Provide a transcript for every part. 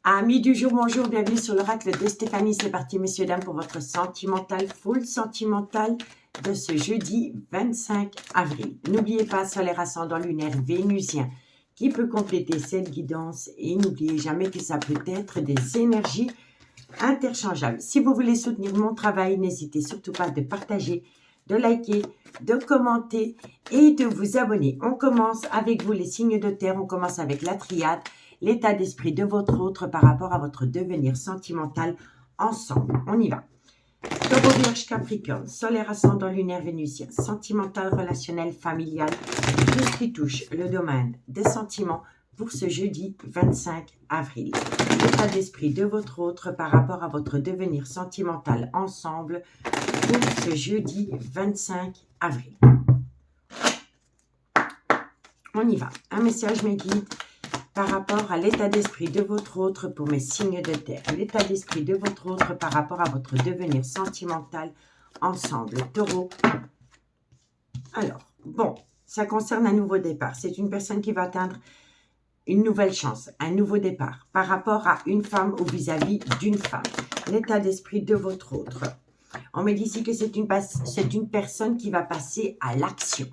Amis du jour, bonjour, bienvenue sur l'oracle de Stéphanie. C'est parti, messieurs, dames, pour votre sentimental, full sentimental de ce jeudi 25 avril. N'oubliez pas, solaire ascendant lunaire vénusien qui peut compléter cette guidance. Et n'oubliez jamais que ça peut être des énergies interchangeables. Si vous voulez soutenir mon travail, n'hésitez surtout pas de partager, de liker, de commenter et de vous abonner. On commence avec vous les signes de terre, on commence avec la triade. L'état d'esprit de votre autre par rapport à votre devenir sentimental ensemble. On y va. Taureau, Vierge, Capricorne, solaire, ascendant, lunaire, vénusien, sentimental, relationnel, familial, tout ce qui touche le domaine des sentiments pour ce jeudi 25 avril. L'état d'esprit de votre autre par rapport à votre devenir sentimental ensemble pour ce jeudi 25 avril. On y va. Un message me guide par rapport à l'état d'esprit de votre autre pour mes signes de terre. L'état d'esprit de votre autre par rapport à votre devenir sentimental ensemble. Taureau. Alors, bon, ça concerne un nouveau départ. C'est une personne qui va atteindre une nouvelle chance, un nouveau départ par rapport à une femme ou vis-à-vis d'une femme. L'état d'esprit de votre autre. On me dit ici que c'est une personne qui va passer à l'action.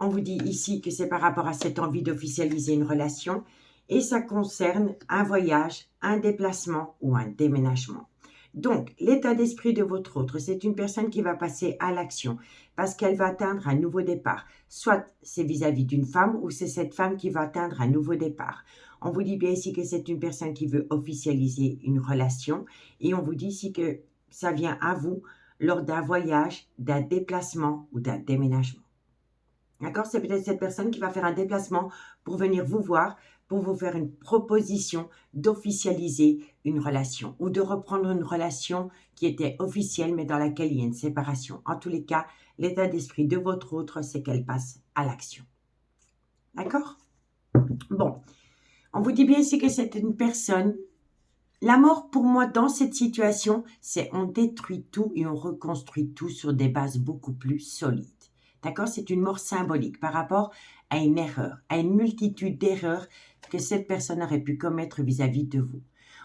On vous dit ici que c'est par rapport à cette envie d'officialiser une relation et ça concerne un voyage, un déplacement ou un déménagement. Donc, l'état d'esprit de votre autre, c'est une personne qui va passer à l'action parce qu'elle va atteindre un nouveau départ. Soit c'est vis-à-vis d'une femme ou c'est cette femme qui va atteindre un nouveau départ. On vous dit bien ici que c'est une personne qui veut officialiser une relation et on vous dit ici que ça vient à vous lors d'un voyage, d'un déplacement ou d'un déménagement. D'accord? C'est peut-être cette personne qui va faire un déplacement pour venir vous voir, pour vous faire une proposition d'officialiser une relation ou de reprendre une relation qui était officielle mais dans laquelle il y a une séparation. En tous les cas, l'état d'esprit de votre autre, c'est qu'elle passe à l'action. D'accord? Bon, on vous dit bien ici que c'est une personne. La mort, pour moi, dans cette situation, c'est on détruit tout et on reconstruit tout sur des bases beaucoup plus solides. D'accord? C'est une mort symbolique par rapport à une erreur, à une multitude d'erreurs que cette personne aurait pu commettre vis-à-vis de vous.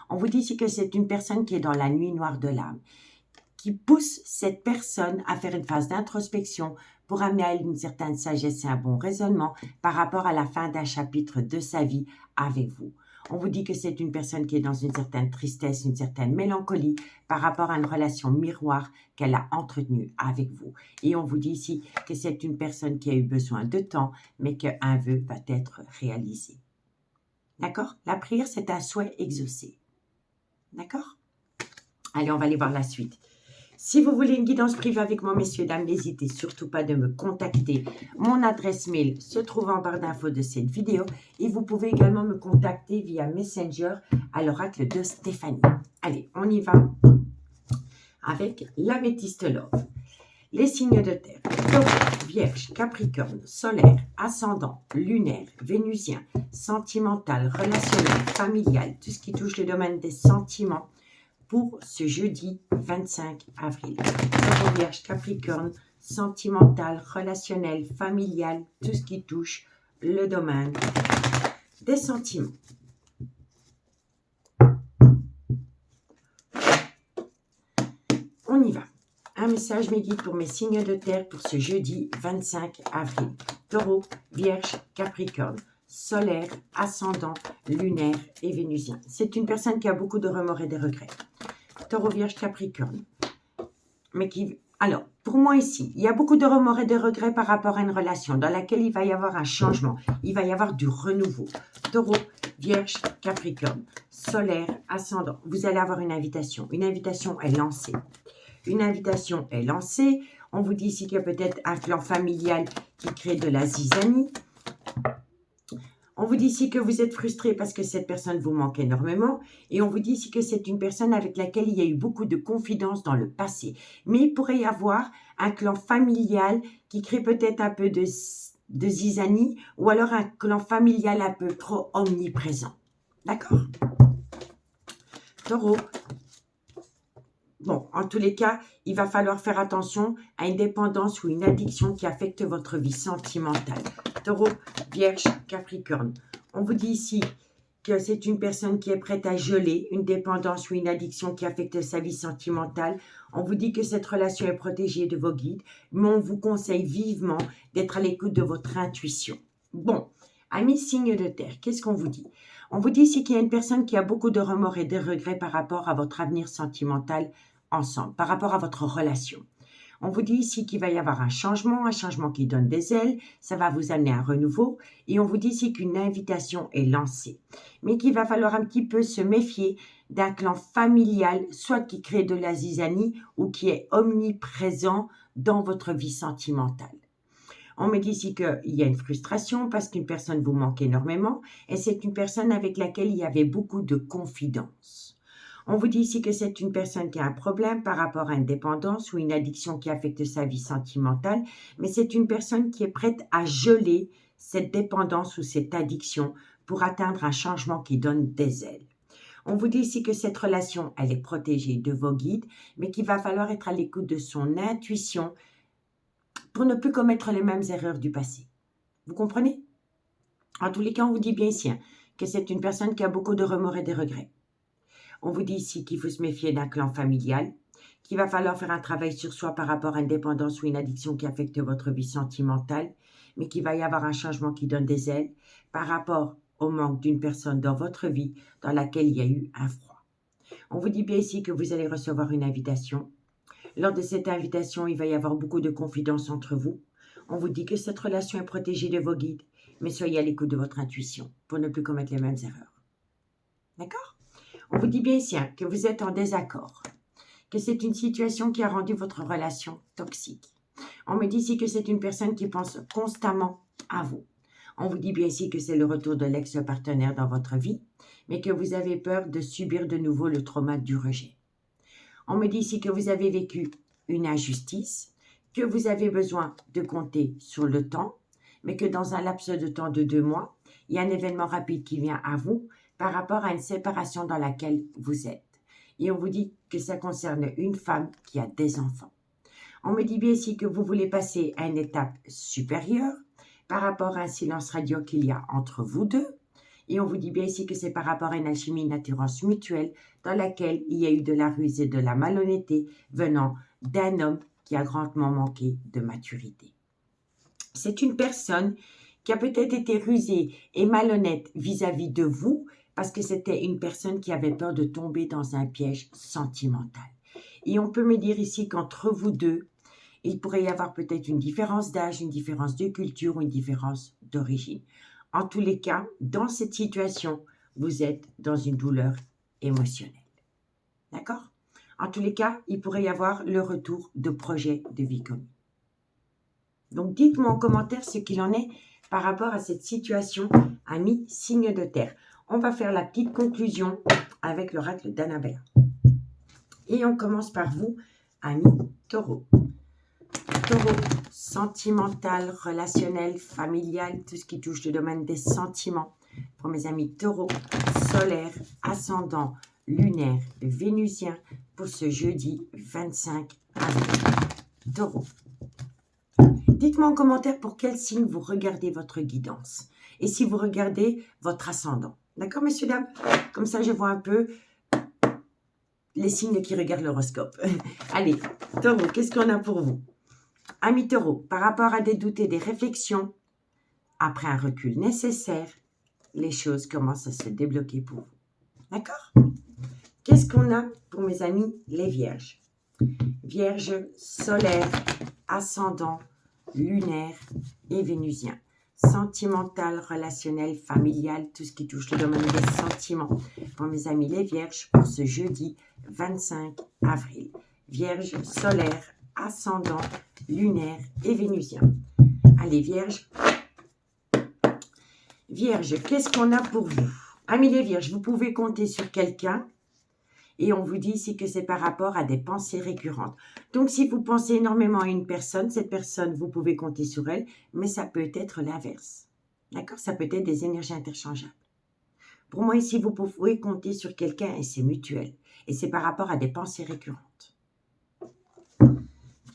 On vous dit ici que c'est une personne qui est dans la nuit noire de l'âme, qui pousse cette personne à faire une phase d'introspection pour amener à elle une certaine sagesse et un bon raisonnement par rapport à la fin d'un chapitre de sa vie avec vous. On vous dit que c'est une personne qui est dans une certaine tristesse, une certaine mélancolie par rapport à une relation miroir qu'elle a entretenue avec vous. Et on vous dit ici que c'est une personne qui a eu besoin de temps, mais qu'un vœu va être réalisé. D'accord? La prière, c'est un souhait exaucé. D'accord? Allez, on va aller voir la suite. Si vous voulez une guidance privée avec moi, messieurs, dames, n'hésitez surtout pas de me contacter. Mon adresse mail se trouve en barre d'infos de cette vidéo et vous pouvez également me contacter via Messenger à l'oracle de Stéphanie. Allez, on y va avec l'améthyste love. Les signes de terre, Taureau, Vierge, Capricorne, solaire, ascendant, lunaire, vénusien, sentimental, relationnel, familial, tout ce qui touche le domaine des sentiments, pour ce jeudi 25 avril. Taureau, Vierge, Capricorne, sentimental, relationnel, familial, tout ce qui touche le domaine des sentiments. On y va. Un message me guide pour mes signes de terre pour ce jeudi 25 avril. Taureau, Vierge, Capricorne, solaire, ascendant, lunaire et vénusien. C'est une personne qui a beaucoup de remords et de regrets. Taureau, Vierge, Capricorne. Mais qui... Alors, pour moi ici, il y a beaucoup de remords et de regrets par rapport à une relation dans laquelle il va y avoir un changement. Il va y avoir du renouveau. Taureau, Vierge, Capricorne, solaire, ascendant. Vous allez avoir une invitation. Une invitation est lancée. Une invitation est lancée. On vous dit ici qu'il y a peut-être un clan familial qui crée de la zizanie. On vous dit ici que vous êtes frustré parce que cette personne vous manque énormément. Et on vous dit ici que c'est une personne avec laquelle il y a eu beaucoup de confidences dans le passé. Mais il pourrait y avoir un clan familial qui crée peut-être un peu de zizanie ou alors un clan familial un peu trop omniprésent. D'accord? Taureau. Bon, en tous les cas, il va falloir faire attention à une dépendance ou une addiction qui affecte votre vie sentimentale. Taureau, Vierge, Capricorne. On vous dit ici que c'est une personne qui est prête à geler une dépendance ou une addiction qui affecte sa vie sentimentale. On vous dit que cette relation est protégée de vos guides, mais on vous conseille vivement d'être à l'écoute de votre intuition. Bon, amis signes de terre, qu'est-ce qu'on vous dit? On vous dit ici qu'il y a une personne qui a beaucoup de remords et de regrets par rapport à votre avenir sentimental ensemble, par rapport à votre relation. On vous dit ici qu'il va y avoir un changement qui donne des ailes, ça va vous amener un renouveau, et on vous dit ici qu'une invitation est lancée, mais qu'il va falloir un petit peu se méfier d'un clan familial, soit qui crée de la zizanie ou qui est omniprésent dans votre vie sentimentale. On me dit ici qu'il y a une frustration parce qu'une personne vous manque énormément, et c'est une personne avec laquelle il y avait beaucoup de confidence. On vous dit ici que c'est une personne qui a un problème par rapport à une dépendance ou une addiction qui affecte sa vie sentimentale, mais c'est une personne qui est prête à geler cette dépendance ou cette addiction pour atteindre un changement qui donne des ailes. On vous dit ici que cette relation, elle est protégée de vos guides, mais qu'il va falloir être à l'écoute de son intuition pour ne plus commettre les mêmes erreurs du passé. Vous comprenez? En tous les cas, on vous dit bien ici que c'est une personne qui a beaucoup de remords et de regrets. On vous dit ici qu'il faut se méfier d'un clan familial, qu'il va falloir faire un travail sur soi par rapport à une dépendance ou une addiction qui affecte votre vie sentimentale, mais qu'il va y avoir un changement qui donne des ailes par rapport au manque d'une personne dans votre vie dans laquelle il y a eu un froid. On vous dit bien ici que vous allez recevoir une invitation. Lors de cette invitation, il va y avoir beaucoup de confidences entre vous. On vous dit que cette relation est protégée de vos guides, mais soyez à l'écoute de votre intuition pour ne plus commettre les mêmes erreurs. D'accord? On vous dit bien ici que vous êtes en désaccord, que c'est une situation qui a rendu votre relation toxique. On me dit ici que c'est une personne qui pense constamment à vous. On vous dit bien ici que c'est le retour de l'ex-partenaire dans votre vie, mais que vous avez peur de subir de nouveau le trauma du rejet. On me dit ici que vous avez vécu une injustice, que vous avez besoin de compter sur le temps, mais que dans un laps de temps de 2 mois, il y a un événement rapide qui vient à vous par rapport à une séparation dans laquelle vous êtes. Et on vous dit que ça concerne une femme qui a des enfants. On me dit bien ici que vous voulez passer à une étape supérieure par rapport à un silence radio qu'il y a entre vous deux. Et on vous dit bien ici que c'est par rapport à une alchimie, une attirance mutuelle dans laquelle il y a eu de la ruse et de la malhonnêteté venant d'un homme qui a grandement manqué de maturité. C'est une personne qui a peut-être été rusée et malhonnête vis-à-vis de vous parce que c'était une personne qui avait peur de tomber dans un piège sentimental. Et on peut me dire ici qu'entre vous deux, il pourrait y avoir peut-être une différence d'âge, une différence de culture ou une différence d'origine. En tous les cas, dans cette situation, vous êtes dans une douleur émotionnelle. D'accord? En tous les cas, il pourrait y avoir le retour de projets de vie commune. Donc, dites-moi en commentaire ce qu'il en est par rapport à cette situation, amis signe de terre. On va faire la petite conclusion avec l'oracle d'Annabelle. Et on commence par vous, amis taureau. Taureau, sentimental, relationnel, familial, tout ce qui touche le domaine des sentiments. Pour mes amis taureau, solaire, ascendant, lunaire, vénusien, pour ce jeudi 25 avril. Taureau. Dites-moi en commentaire pour quel signe vous regardez votre guidance. Et si vous regardez votre ascendant. D'accord, messieurs, dames? Comme ça, je vois un peu les signes qui regardent l'horoscope. Allez, taureau, qu'est-ce qu'on a pour vous? Amis taureau, par rapport à des doutes et des réflexions, après un recul nécessaire, les choses commencent à se débloquer pour vous. D'accord? Qu'est-ce qu'on a pour mes amis les vierges? Vierge, solaire, ascendant, lunaire et vénusien. Sentimental, relationnel, familial, tout ce qui touche le domaine des sentiments. Pour mes amis les vierges, pour ce jeudi 25 avril. Vierge, solaire, ascendant, lunaire et vénusien. Allez, vierge. Vierge, qu'est-ce qu'on a pour vous? Amis les vierges, vous pouvez compter sur quelqu'un. Et on vous dit ici que c'est par rapport à des pensées récurrentes. Donc, si vous pensez énormément à une personne, cette personne, vous pouvez compter sur elle, mais ça peut être l'inverse. D'accord? Ça peut être des énergies interchangeables. Pour moi, ici, vous pouvez compter sur quelqu'un et c'est mutuel. Et c'est par rapport à des pensées récurrentes.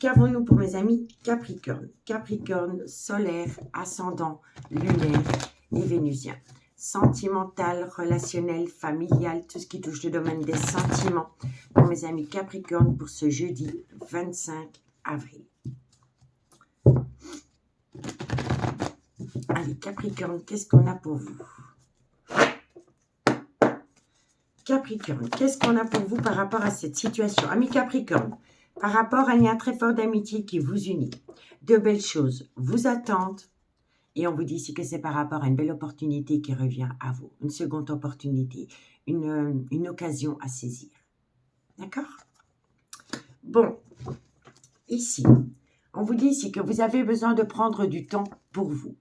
Qu'avons-nous pour mes amis Capricorne? Capricorne, solaire, ascendant, lunaire et vénusien. sentimental, relationnel, familial, tout ce qui touche le domaine des sentiments pour mes amis Capricorne pour ce jeudi 25 avril. Allez, Capricorne, qu'est-ce qu'on a pour vous? Capricorne, qu'est-ce qu'on a pour vous par rapport à cette situation? Amis Capricorne, par rapport à un lien très fort d'amitié qui vous unit, de belles choses vous attendent. Et on vous dit ici que c'est par rapport à une belle opportunité qui revient à vous. Une seconde opportunité, une occasion à saisir. D'accord? Bon, ici, on vous dit ici que vous avez besoin de prendre du temps pour vous.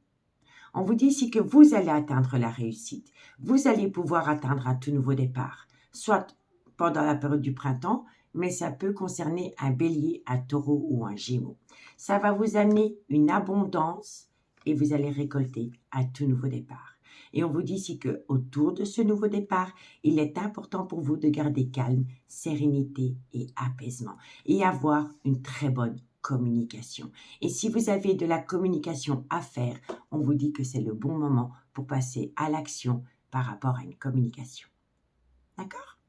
On vous dit ici que vous allez atteindre la réussite. Vous allez pouvoir atteindre un tout nouveau départ, soit pendant la période du printemps, mais ça peut concerner un bélier, un taureau ou un gémeau. Ça va vous amener une abondance et vous allez récolter un tout nouveau départ. Et on vous dit ici qu'autour de ce nouveau départ, il est important pour vous de garder calme, sérénité et apaisement et avoir une très bonne communication. Et si vous avez de la communication à faire, on vous dit que c'est le bon moment pour passer à l'action par rapport à une communication. D'accord?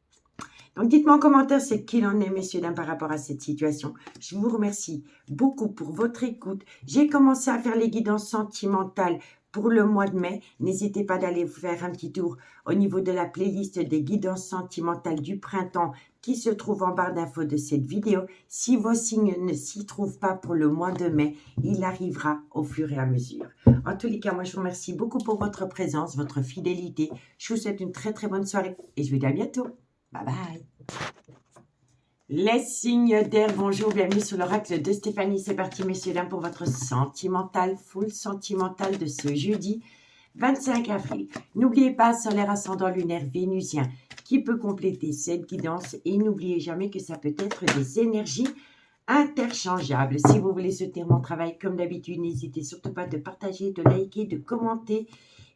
Donc, dites-moi en commentaire ce qu'il en est, messieurs, dames, par rapport à cette situation. Je vous remercie beaucoup pour votre écoute. J'ai commencé à faire les guidances sentimentales pour le mois de mai. N'hésitez pas d'aller faire un petit tour au niveau de la playlist des guidances sentimentales du printemps qui se trouve en barre d'infos de cette vidéo. Si vos signes ne s'y trouvent pas pour le mois de mai, il arrivera au fur et à mesure. En tous les cas, moi, je vous remercie beaucoup pour votre présence, votre fidélité. Je vous souhaite une très, très bonne soirée et je vous dis à bientôt. Bye bye. Les signes d'air, bonjour, bienvenue sur l'oracle de Stéphanie. C'est parti, messieurs, dames, pour votre sentimental, full sentimental de ce jeudi 25 avril. N'oubliez pas, solaire ascendant lunaire vénusien qui peut compléter cette guidance. Et n'oubliez jamais que ça peut être des énergies interchangeables. Si vous voulez soutenir mon travail, comme d'habitude, n'hésitez surtout pas de partager, de liker, de commenter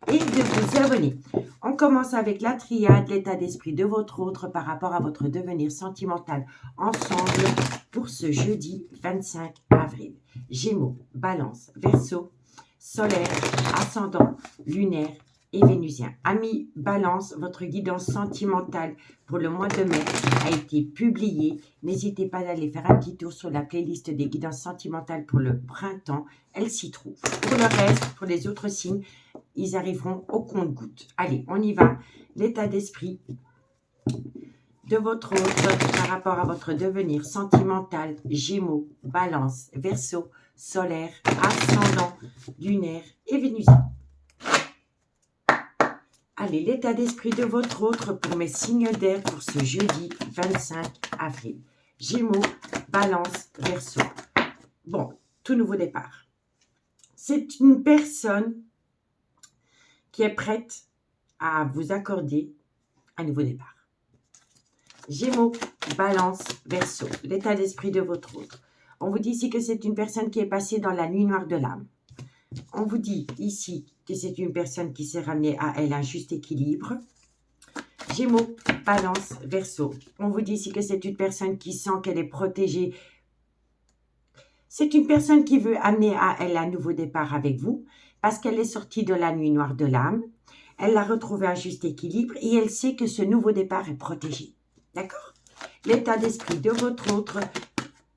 et de vous abonner. On commence avec la triade, l'état d'esprit de votre autre par rapport à votre devenir sentimental ensemble pour ce jeudi 25 avril. Gémeaux, Balance, Verseau, solaire, ascendant, lunaire et vénusien. Amis Balance, votre guidance sentimentale pour le mois de mai a été publiée. N'hésitez pas à aller faire un petit tour sur la playlist des guidances sentimentales pour le printemps. Elle s'y trouve. Pour le reste, pour les autres signes, ils arriveront au compte-gouttes. Allez, on y va. L'état d'esprit de votre autre par rapport à votre devenir sentimental, Gémeaux, Balance, Verseau, solaire, ascendant, lunaire et vénusien. Allez, l'état d'esprit de votre autre pour mes signes d'air pour ce jeudi 25 avril. Gémeaux, Balance, Verseau. Bon, tout nouveau départ. C'est une personne qui est prête à vous accorder un nouveau départ. Gémeaux, Balance, Verseau, l'état d'esprit de votre autre. On vous dit ici que c'est une personne qui est passée dans la nuit noire de l'âme. On vous dit ici que c'est une personne qui s'est ramenée à elle un juste équilibre. Gémeaux, Balance, Verseau. On vous dit ici que c'est une personne qui sent qu'elle est protégée. C'est une personne qui veut amener à elle un nouveau départ avec vous parce qu'elle est sortie de la nuit noire de l'âme. Elle a retrouvé un juste équilibre et elle sait que ce nouveau départ est protégé. D'accord? L'état d'esprit de votre autre.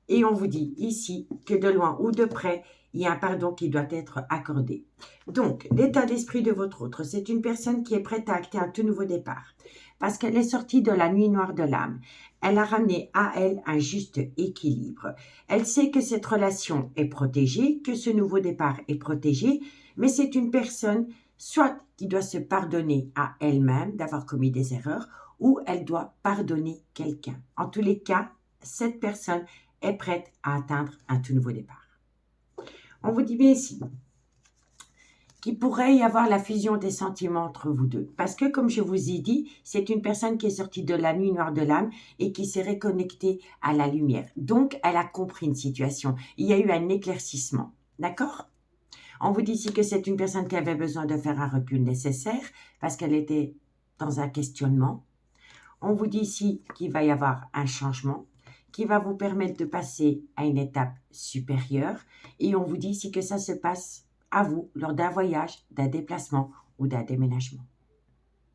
Et on vous dit ici que de loin ou de près, il y a un pardon qui doit être accordé. Donc, l'état d'esprit de votre autre, c'est une personne qui est prête à acter un tout nouveau départ. Parce qu'elle est sortie de la nuit noire de l'âme. Elle a ramené à elle un juste équilibre. Elle sait que cette relation est protégée, que ce nouveau départ est protégé, mais c'est une personne soit qui doit se pardonner à elle-même d'avoir commis des erreurs, ou elle doit pardonner quelqu'un. En tous les cas, cette personne est prête à atteindre un tout nouveau départ. On vous dit bien ici qu'il pourrait y avoir la fusion des sentiments entre vous deux. Parce que, comme je vous ai dit, c'est une personne qui est sortie de la nuit noire de l'âme et qui s'est reconnectée à la lumière. Donc, elle a compris une situation. Il y a eu un éclaircissement. D'accord? On vous dit ici que c'est une personne qui avait besoin de faire un recul nécessaire parce qu'elle était dans un questionnement. On vous dit ici qu'il va y avoir un changement qui va vous permettre de passer à une étape supérieure. Et on vous dit ici que ça se passe à vous lors d'un voyage, d'un déplacement ou d'un déménagement.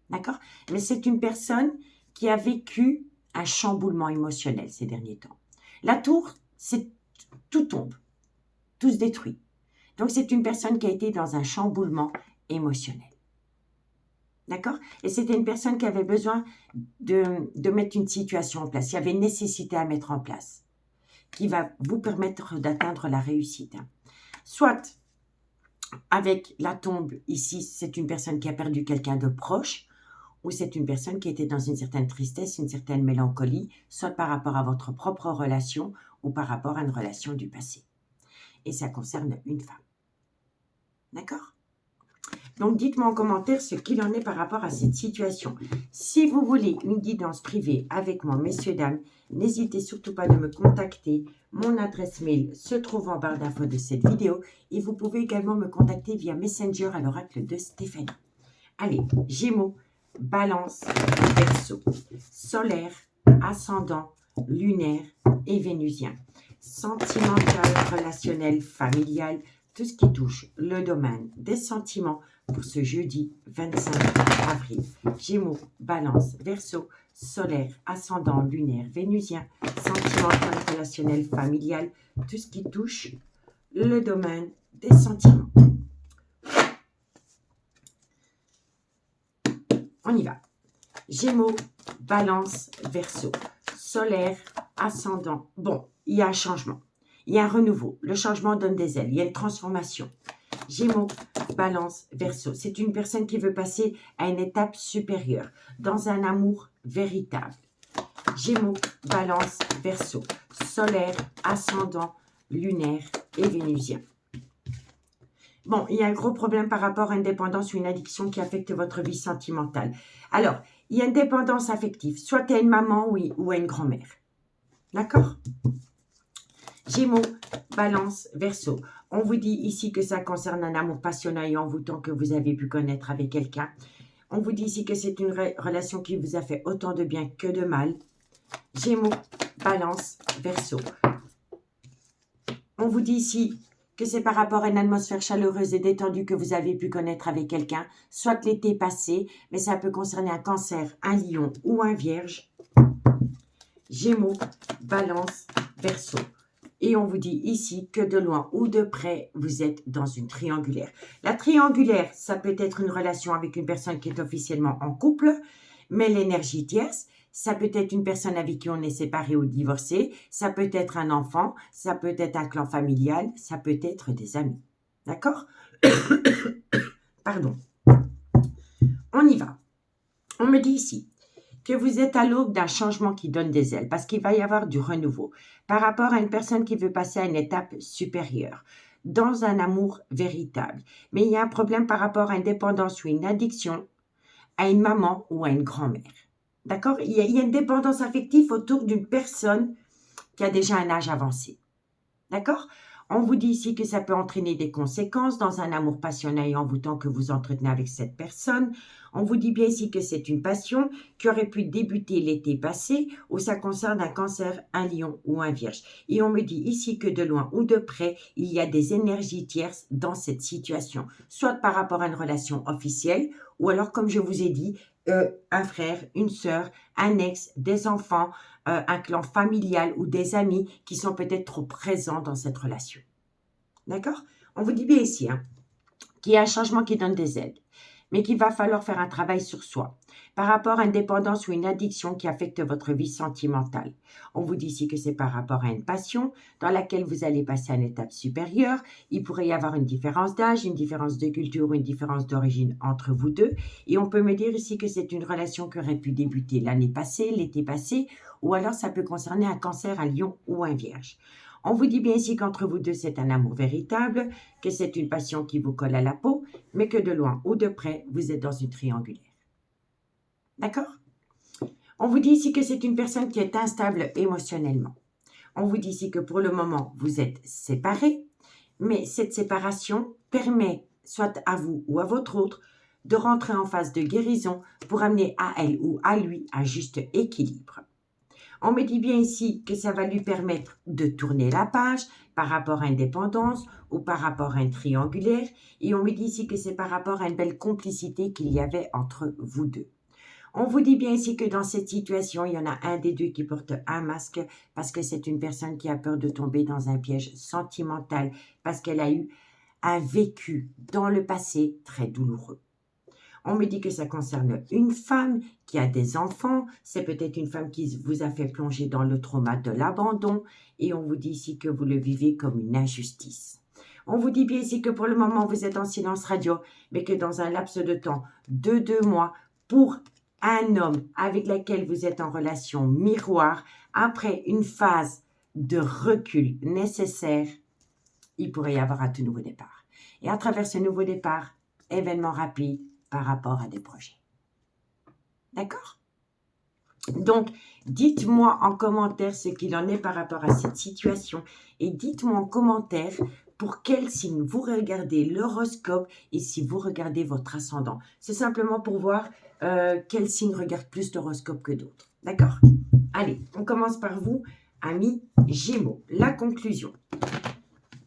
D'accord? Mais c'est une personne qui a vécu un chamboulement émotionnel ces derniers temps. La tour, c'est tout tombe, tout se détruit. Donc, c'est une personne qui a été dans un chamboulement émotionnel. D'accord? Et c'était une personne qui avait besoin de mettre une situation en place. Il y avait une nécessité à mettre en place qui va vous permettre d'atteindre la réussite. Soit avec la tombe ici, c'est une personne qui a perdu quelqu'un de proche, ou c'est une personne qui était dans une certaine tristesse, une certaine mélancolie, soit par rapport à votre propre relation ou par rapport à une relation du passé. Et ça concerne une femme. D'accord? Donc, dites-moi en commentaire ce qu'il en est par rapport à cette situation. Si vous voulez une guidance privée avec moi, messieurs, dames, n'hésitez surtout pas de me contacter. Mon adresse mail se trouve en barre d'infos de cette vidéo et vous pouvez également me contacter via Messenger à l'oracle de Stéphanie. Allez, Gémeaux, Balance, Verseau, solaire, ascendant, lunaire et vénusien. Sentimental, relationnel, familial, tout ce qui touche le domaine des sentiments pour ce jeudi 25 avril. Gémeaux, Balance, Verseau, solaire, ascendant, lunaire, vénusien, sentimental, relationnel, familial, tout ce qui touche le domaine des sentiments. On y va. Gémeaux, Balance, Verseau, solaire, ascendant. Bon, il y a un changement. Il y a un renouveau. Le changement donne des ailes. Il y a une transformation. Gémeaux, Balance, Verseau. C'est une personne qui veut passer à une étape supérieure, dans un amour véritable. Gémeaux, Balance, Verseau, solaire, ascendant, lunaire et vénusien. Bon, il y a un gros problème par rapport à une dépendance ou une addiction qui affecte votre vie sentimentale. Alors, il y a une dépendance affective, soit à une maman ou à une grand-mère. D'accord? Gémeaux, Balance, Verseau. On vous dit ici que ça concerne un amour passionnel et envoûtant que vous avez pu connaître avec quelqu'un. On vous dit ici que c'est une relation qui vous a fait autant de bien que de mal. Gémeaux, Balance, Verseau. On vous dit ici que c'est par rapport à une atmosphère chaleureuse et détendue que vous avez pu connaître avec quelqu'un, soit l'été passé, mais ça peut concerner un cancer, un lion ou un vierge. Gémeaux, Balance, Verseau. Et on vous dit ici que de loin ou de près, vous êtes dans une triangulaire. La triangulaire, ça peut être une relation avec une personne qui est officiellement en couple, mais l'énergie tierce, ça peut être une personne avec qui on est séparé ou divorcé, ça peut être un enfant, ça peut être un clan familial, ça peut être des amis. D'accord? Pardon. On y va. On me dit ici que vous êtes à l'aube d'un changement qui donne des ailes, parce qu'il va y avoir du renouveau par rapport à une personne qui veut passer à une étape supérieure, dans un amour véritable. Mais il y a un problème par rapport à une dépendance ou une addiction à une maman ou à une grand-mère. D'accord? Il y a une dépendance affective autour d'une personne qui a déjà un âge avancé. D'accord? On vous dit ici que ça peut entraîner des conséquences dans un amour passionnel et envoûtant que vous entretenez avec cette personne. On vous dit bien ici que c'est une passion qui aurait pu débuter l'été passé ou ça concerne un cancer, un lion ou un vierge. Et on me dit ici que de loin ou de près, il y a des énergies tierces dans cette situation, soit par rapport à une relation officielle ou alors, comme je vous ai dit, un frère, une sœur, un ex, des enfants, un clan familial ou des amis qui sont peut-être trop présents dans cette relation. D'accord? On vous dit bien ici qu'il y a un changement qui donne des aides, mais qu'il va falloir faire un travail sur soi par rapport à une dépendance ou une addiction qui affecte votre vie sentimentale. On vous dit ici que c'est par rapport à une passion dans laquelle vous allez passer à une étape supérieure. Il pourrait y avoir une différence d'âge, une différence de culture ou une différence d'origine entre vous deux. Et on peut me dire ici que c'est une relation qui aurait pu débuter l'année passée, l'été passé, ou alors ça peut concerner un cancer, un lion ou un vierge. On vous dit bien ici qu'entre vous deux, c'est un amour véritable, que c'est une passion qui vous colle à la peau, mais que de loin ou de près, vous êtes dans une triangulaire. D'accord? On vous dit ici que c'est une personne qui est instable émotionnellement. On vous dit ici que pour le moment, vous êtes séparés, mais cette séparation permet, soit à vous ou à votre autre, de rentrer en phase de guérison pour amener à elle ou à lui un juste équilibre. On me dit bien ici que ça va lui permettre de tourner la page par rapport à une dépendance ou par rapport à une triangulaire. Et on me dit ici que c'est par rapport à une belle complicité qu'il y avait entre vous deux. On vous dit bien ici que dans cette situation, il y en a un des deux qui porte un masque parce que c'est une personne qui a peur de tomber dans un piège sentimental parce qu'elle a eu un vécu dans le passé très douloureux. On me dit que ça concerne une femme qui a des enfants. C'est peut-être une femme qui vous a fait plonger dans le trauma de l'abandon. Et on vous dit ici que vous le vivez comme une injustice. On vous dit bien ici que pour le moment, vous êtes en silence radio, mais que dans un laps de temps de 2 mois, pour un homme avec lequel vous êtes en relation miroir, après une phase de recul nécessaire, il pourrait y avoir un tout nouveau départ. Et à travers ce nouveau départ, événement rapide par rapport à des projets. D'accord? Donc, dites-moi en commentaire ce qu'il en est par rapport à cette situation et dites-moi en commentaire pour quel signe vous regardez l'horoscope et si vous regardez votre ascendant. C'est simplement pour voir quel signe regarde plus l'horoscope que d'autres. D'accord? Allez, on commence par vous, amis Gémeaux. La conclusion.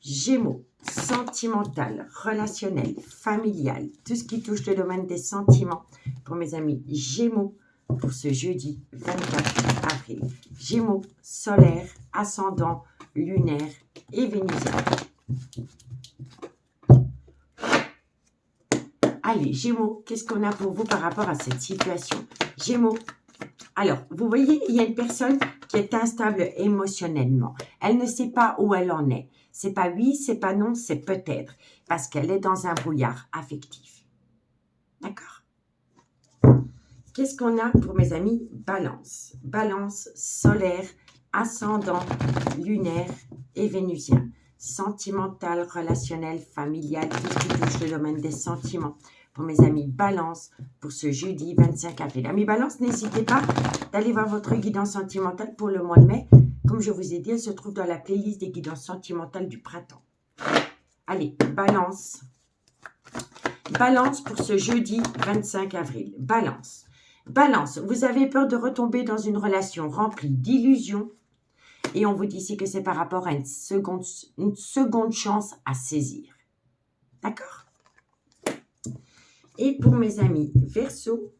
Gémeaux, sentimental, relationnel, familial, tout ce qui touche le domaine des sentiments pour mes amis Gémeaux pour ce jeudi 24 avril. Gémeaux, solaire, ascendant, lunaire et vénusien. Allez, Gémeaux, qu'est-ce qu'on a pour vous par rapport à cette situation? Gémeaux, alors, vous voyez, il y a une personne qui est instable émotionnellement. Elle ne sait pas où elle en est. C'est pas oui, c'est pas non, c'est peut-être. Parce qu'elle est dans un brouillard affectif. D'accord? Qu'est-ce qu'on a pour mes amis Balance. Balance, solaire, ascendant, lunaire et vénusien. Sentimental, relationnel, familial, tout ce qui touche le domaine des sentiments. Pour mes amis Balance, pour ce jeudi 25 avril. Amis Balance, n'hésitez pas d'aller voir votre guidance sentimentale pour le mois de mai. Comme je vous ai dit, elle se trouve dans la playlist des guidances sentimentales du printemps. Allez, Balance. Balance pour ce jeudi 25 avril. Balance. Balance, vous avez peur de retomber dans une relation remplie d'illusions. Et on vous dit ici que c'est par rapport à une seconde chance à saisir. D'accord? Et pour mes amis Verseau,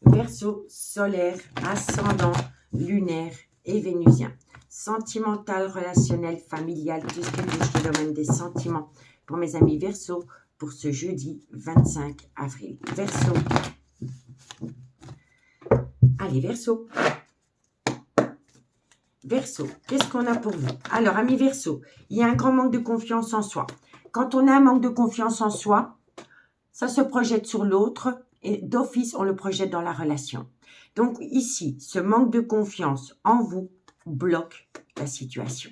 Verseau, solaire, ascendant, lunaire et vénusien. Sentimental, relationnel, familial, tout ce qui touche le domaine des sentiments. Pour mes amis Verseau, pour ce jeudi 25 avril. Verseau. Allez, Verseau. Verseau, qu'est-ce qu'on a pour vous? Alors, amis Verseau, il y a un grand manque de confiance en soi. Quand on a un manque de confiance en soi, ça se projette sur l'autre et d'office, on le projette dans la relation. Donc ici, ce manque de confiance en vous bloque la situation.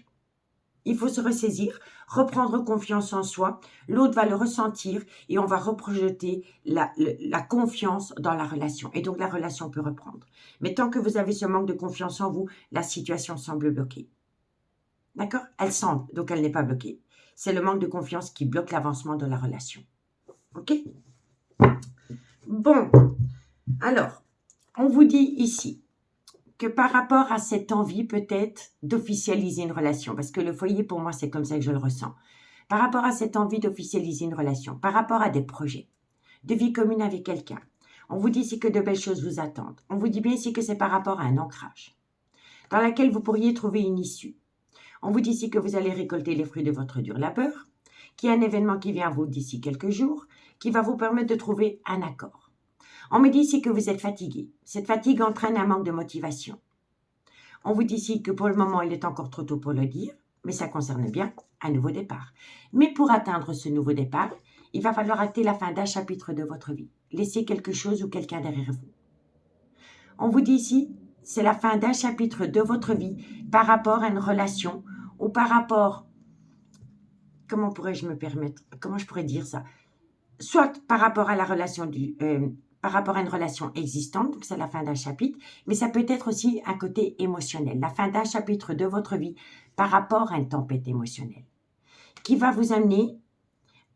Il faut se ressaisir, reprendre confiance en soi. L'autre va le ressentir et on va reprojeter la confiance dans la relation. Et donc la relation peut reprendre. Mais tant que vous avez ce manque de confiance en vous, la situation semble bloquée. D'accord? Elle semble, donc elle n'est pas bloquée. C'est le manque de confiance qui bloque l'avancement de la relation. Ok? Bon, alors, on vous dit ici que par rapport à cette envie peut-être d'officialiser une relation, parce que le foyer pour moi c'est comme ça que je le ressens, par rapport à cette envie d'officialiser une relation, par rapport à des projets de vie commune avec quelqu'un, on vous dit ici que de belles choses vous attendent. On vous dit bien ici que c'est par rapport à un ancrage dans lequel vous pourriez trouver une issue. On vous dit ici que vous allez récolter les fruits de votre dur labeur, qu'il y a un événement qui vient à vous d'ici quelques jours, qui va vous permettre de trouver un accord. On me dit ici que vous êtes fatigué. Cette fatigue entraîne un manque de motivation. On vous dit ici que pour le moment, il est encore trop tôt pour le dire, mais ça concerne bien un nouveau départ. Mais pour atteindre ce nouveau départ, il va falloir acter la fin d'un chapitre de votre vie. Laissez quelque chose ou quelqu'un derrière vous. On vous dit ici, c'est la fin d'un chapitre de votre vie par rapport à une relation ou par rapport... Comment pourrais-je me permettre? Comment je pourrais dire ça? Soit par rapport à la relation par rapport à une relation existante, donc c'est la fin d'un chapitre, mais ça peut être aussi un côté émotionnel, la fin d'un chapitre de votre vie par rapport à une tempête émotionnelle, qui va vous amener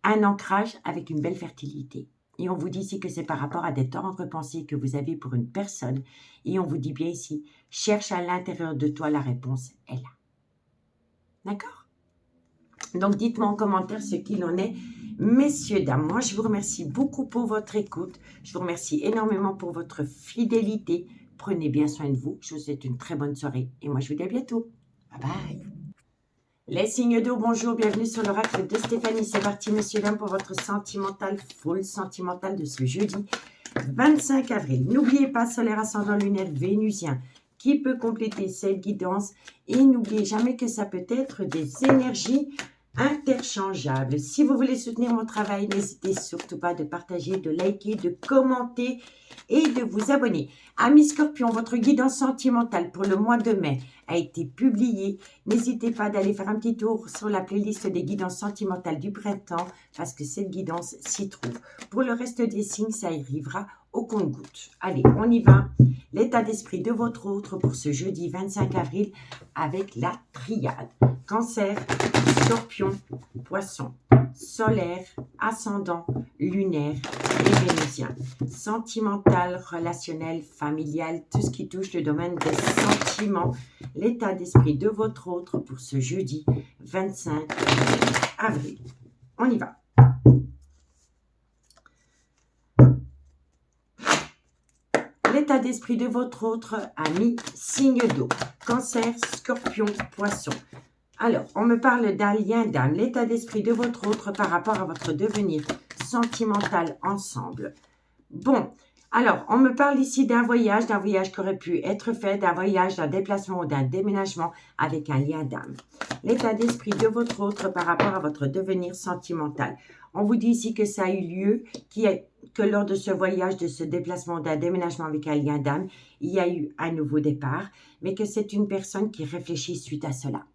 un ancrage avec une belle fertilité. Et on vous dit ici que c'est par rapport à des tendres pensées que vous avez pour une personne, et on vous dit bien ici, cherche à l'intérieur de toi, la réponse est là. D'accord? Donc dites-moi en commentaire ce qu'il en est Messieurs, dames, moi je vous remercie beaucoup pour votre écoute. Je vous remercie énormément pour votre fidélité. Prenez bien soin de vous. Je vous souhaite une très bonne soirée. Et moi je vous dis à bientôt. Bye bye. Les signes d'eau, bonjour, bienvenue sur l'oracle de Stéphanie. C'est parti, messieurs, dames, pour votre sentimental, full sentimental de ce jeudi 25 avril. N'oubliez pas, solaire, ascendant, lunaire, vénusien, qui peut compléter cette guidance. Et n'oubliez jamais que ça peut être des énergies interchangeables. Si vous voulez soutenir mon travail, n'hésitez surtout pas de partager, de liker, de commenter et de vous abonner. Amis Scorpion, votre guidance sentimentale pour le mois de mai a été publiée. N'hésitez pas d'aller faire un petit tour sur la playlist des guidances sentimentales du printemps parce que cette guidance s'y trouve. Pour le reste des signes, ça arrivera au compte-gouttes. Allez, on y va. L'état d'esprit de votre autre pour ce jeudi 25 avril avec la triade. Cancer, Scorpion, Poisson, solaire, ascendant, lunaire et vénusien. Sentimental, relationnel, familial, tout ce qui touche le domaine des sentiments. L'état d'esprit de votre autre pour ce jeudi 25 avril. On y va. L'état d'esprit de votre autre ami, signe d'eau. Cancer, Scorpion, Poisson. Alors, on me parle d'un lien d'âme. L'état d'esprit de votre autre par rapport à votre devenir sentimental ensemble. Bon, alors, on me parle ici d'un voyage qui aurait pu être fait, d'un voyage, d'un déplacement ou d'un déménagement avec un lien d'âme. L'état d'esprit de votre autre par rapport à votre devenir sentimental. On vous dit ici que ça a eu lieu, que lors de ce voyage, de ce déplacement, d'un déménagement avec un lien d'âme, il y a eu un nouveau départ, mais que c'est une personne qui réfléchit suite à cela.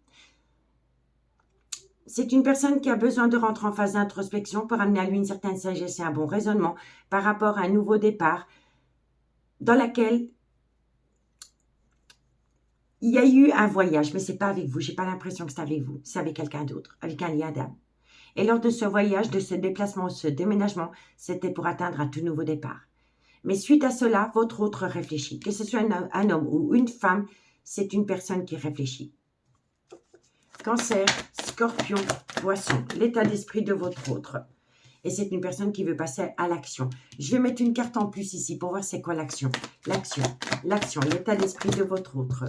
C'est une personne qui a besoin de rentrer en phase d'introspection pour amener à lui une certaine sagesse et un bon raisonnement par rapport à un nouveau départ dans laquelle il y a eu un voyage, mais ce n'est pas avec vous. Je n'ai pas l'impression que c'est avec vous. C'est avec quelqu'un d'autre, avec un lien d'âme. Et lors de ce voyage, de ce déplacement, ce déménagement, c'était pour atteindre un tout nouveau départ. Mais suite à cela, votre autre réfléchit. Que ce soit un homme ou une femme, c'est une personne qui réfléchit. Cancer, Scorpion, Poisson, l'état d'esprit de votre autre. Et c'est une personne qui veut passer à l'action. Je vais mettre une carte en plus ici pour voir c'est quoi l'action. L'action, l'état d'esprit de votre autre.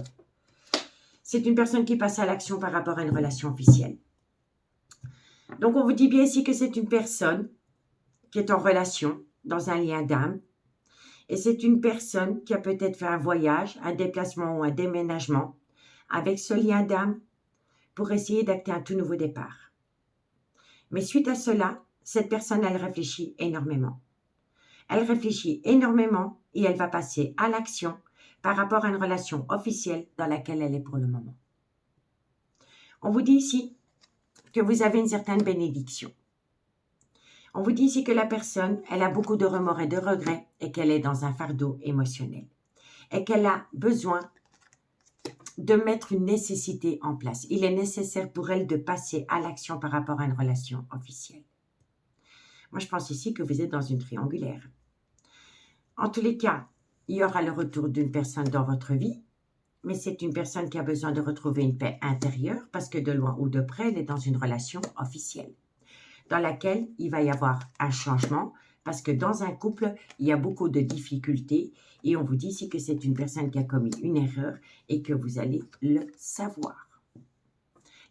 C'est une personne qui passe à l'action par rapport à une relation officielle. Donc, on vous dit bien ici que c'est une personne qui est en relation, dans un lien d'âme. Et c'est une personne qui a peut-être fait un voyage, un déplacement ou un déménagement avec ce lien d'âme pour essayer d'acter un tout nouveau départ. Mais suite à cela, cette personne, elle réfléchit énormément. Elle réfléchit énormément et elle va passer à l'action par rapport à une relation officielle dans laquelle elle est pour le moment. On vous dit ici que vous avez une certaine bénédiction. On vous dit ici que la personne, elle a beaucoup de remords et de regrets et qu'elle est dans un fardeau émotionnel et qu'elle a besoin de mettre une nécessité en place. Il est nécessaire pour elle de passer à l'action par rapport à une relation officielle. Moi, je pense ici que vous êtes dans une triangulaire. En tous les cas, il y aura le retour d'une personne dans votre vie, mais c'est une personne qui a besoin de retrouver une paix intérieure parce que de loin ou de près, elle est dans une relation officielle dans laquelle il va y avoir un changement parce que dans un couple, il y a beaucoup de difficultés et on vous dit ici que c'est une personne qui a commis une erreur et que vous allez le savoir.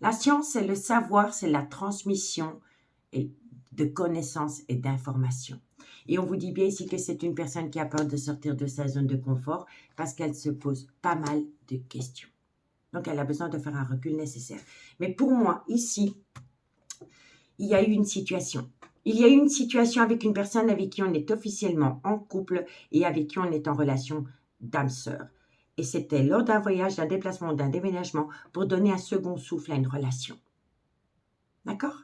La science, c'est le savoir, c'est la transmission de connaissances et d'informations. Et on vous dit bien ici que c'est une personne qui a peur de sortir de sa zone de confort parce qu'elle se pose pas mal de questions. Donc, elle a besoin de faire un recul nécessaire. Mais pour moi, ici, il y a eu une situation. Il y a eu une situation avec une personne avec qui on est officiellement en couple et avec qui on est en relation d'âme-sœur. Et c'était lors d'un voyage, d'un déplacement, d'un déménagement pour donner un second souffle à une relation. D'accord ?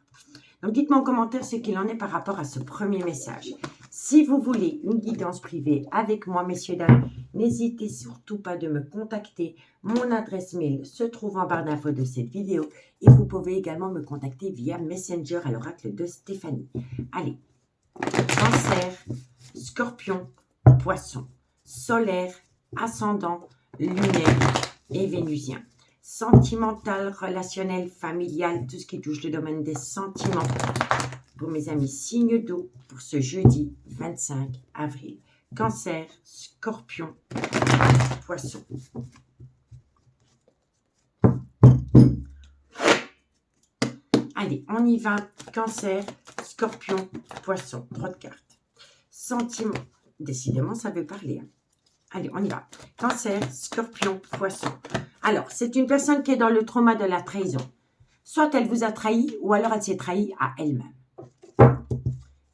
Donc, dites-moi en commentaire ce qu'il en est par rapport à ce premier message. Si vous voulez une guidance privée avec moi, messieurs, dames, n'hésitez surtout pas de me contacter. Mon adresse mail se trouve en barre d'infos de cette vidéo et vous pouvez également me contacter via Messenger à l'oracle de Stéphanie. Allez, Cancer, Scorpion, Poisson, solaire, ascendant, lunaire et vénusien. Sentimental, relationnel, familial, tout ce qui touche le domaine des sentiments. pour mes amis signes d'eau pour ce jeudi 25 avril. Cancer, Scorpion, Poisson. Allez, on y va. Cancer, Scorpion, Poisson. 3 de cartes. Sentiment. Décidément, ça veut parler. Hein. Allez, on y va. Cancer, Scorpion, Poisson. Alors, c'est une personne qui est dans le trauma de la trahison. Soit elle vous a trahi, ou alors elle s'est trahie à elle-même.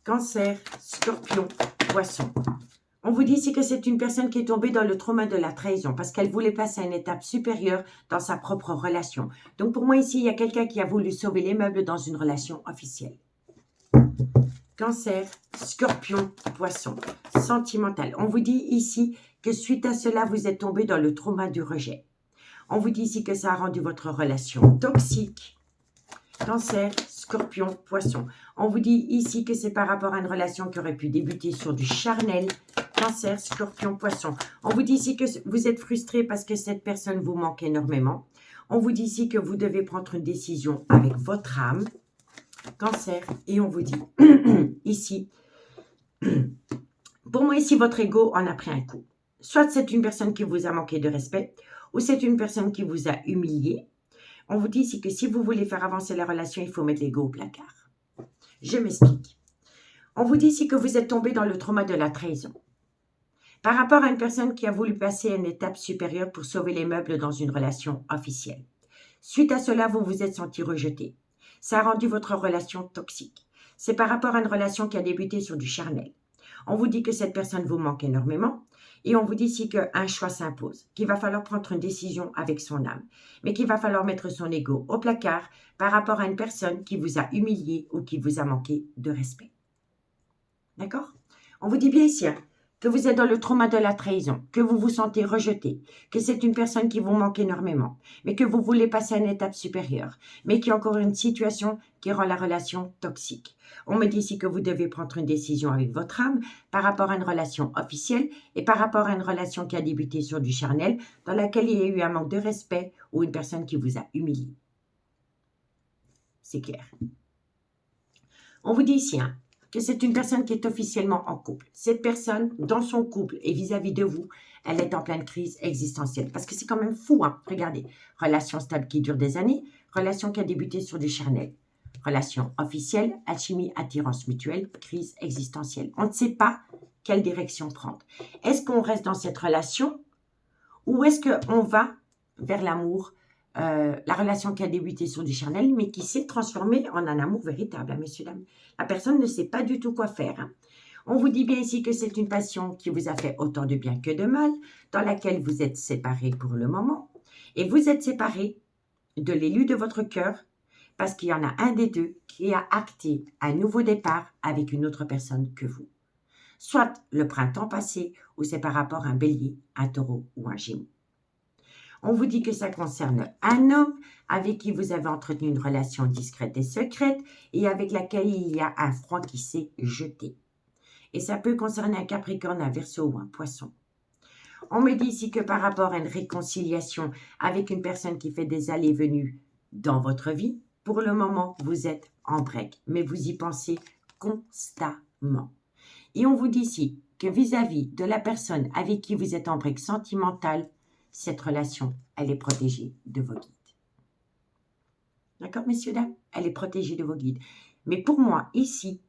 Cancer, Scorpion, Poisson. On vous dit ici que c'est une personne qui est tombée dans le trauma de la trahison parce qu'elle voulait passer à une étape supérieure dans sa propre relation. Donc pour moi ici, il y a quelqu'un qui a voulu sauver les meubles dans une relation officielle. Cancer, Scorpion, Poisson, sentimental. On vous dit ici que suite à cela, vous êtes tombé dans le trauma du rejet. On vous dit ici que ça a rendu votre relation toxique. Cancer, Scorpion, Poisson. On vous dit ici que c'est par rapport à une relation qui aurait pu débuter sur du charnel. Cancer, Scorpion, Poisson. On vous dit ici que vous êtes frustré parce que cette personne vous manque énormément. On vous dit ici que vous devez prendre une décision avec votre âme. Cancer. Et on vous dit ici, pour moi ici, votre ego en a pris un coup. Soit c'est une personne qui vous a manqué de respect, ou c'est une personne qui vous a humilié. On vous dit ici que si vous voulez faire avancer la relation, il faut mettre l'ego au placard. Je m'explique. On vous dit ici que vous êtes tombé dans le trauma de la trahison. Par rapport à une personne qui a voulu passer à une étape supérieure pour sauver les meubles dans une relation officielle. Suite à cela, vous vous êtes senti rejeté. Ça a rendu votre relation toxique. C'est par rapport à une relation qui a débuté sur du charnel. On vous dit que cette personne vous manque énormément. Et on vous dit ici qu'un choix s'impose, qu'il va falloir prendre une décision avec son âme, mais qu'il va falloir mettre son ego au placard par rapport à une personne qui vous a humilié ou qui vous a manqué de respect. D'accord? On vous dit bien ici que vous êtes dans le trauma de la trahison, que vous vous sentez rejeté, que c'est une personne qui vous manque énormément, mais que vous voulez passer à une étape supérieure, mais qu'il y a encore une situation qui rend la relation toxique. On me dit ici que vous devez prendre une décision avec votre âme par rapport à une relation officielle et par rapport à une relation qui a débuté sur du charnel, dans laquelle il y a eu un manque de respect ou une personne qui vous a humilié. C'est clair. On vous dit ici que c'est une personne qui est officiellement en couple. Cette personne, dans son couple et vis-à-vis de vous, elle est en pleine crise existentielle. Parce que c'est quand même fou, hein. Regardez, relation stable qui dure des années, relation qui a débuté sur du charnel. Relation officielle, alchimie, attirance mutuelle, crise existentielle. On ne sait pas quelle direction prendre. Est-ce qu'on reste dans cette relation ou est-ce qu'on va vers l'amour, la relation qui a débuté sur du charnel, mais qui s'est transformée en un amour véritable, hein, messieurs, dames. La personne ne sait pas du tout quoi faire. Hein. On vous dit bien ici que c'est une passion qui vous a fait autant de bien que de mal, dans laquelle vous êtes séparés pour le moment. Et vous êtes séparés de l'élu de votre cœur, parce qu'il y en a un des deux qui a acté un nouveau départ avec une autre personne que vous. Soit le printemps passé, ou c'est par rapport à un bélier, un taureau ou un gémeaux. On vous dit que ça concerne un homme avec qui vous avez entretenu une relation discrète et secrète et avec laquelle il y a un froid qui s'est jeté. Et ça peut concerner un Capricorne, un Verseau ou un Poisson. On me dit ici que par rapport à une réconciliation avec une personne qui fait des allées et venues dans votre vie, pour le moment, vous êtes en break, mais vous y pensez constamment. Et on vous dit ici que vis-à-vis de la personne avec qui vous êtes en break sentimental, cette relation, elle est protégée de vos guides. D'accord, messieurs, dames? Elle est protégée de vos guides. Mais pour moi, ici,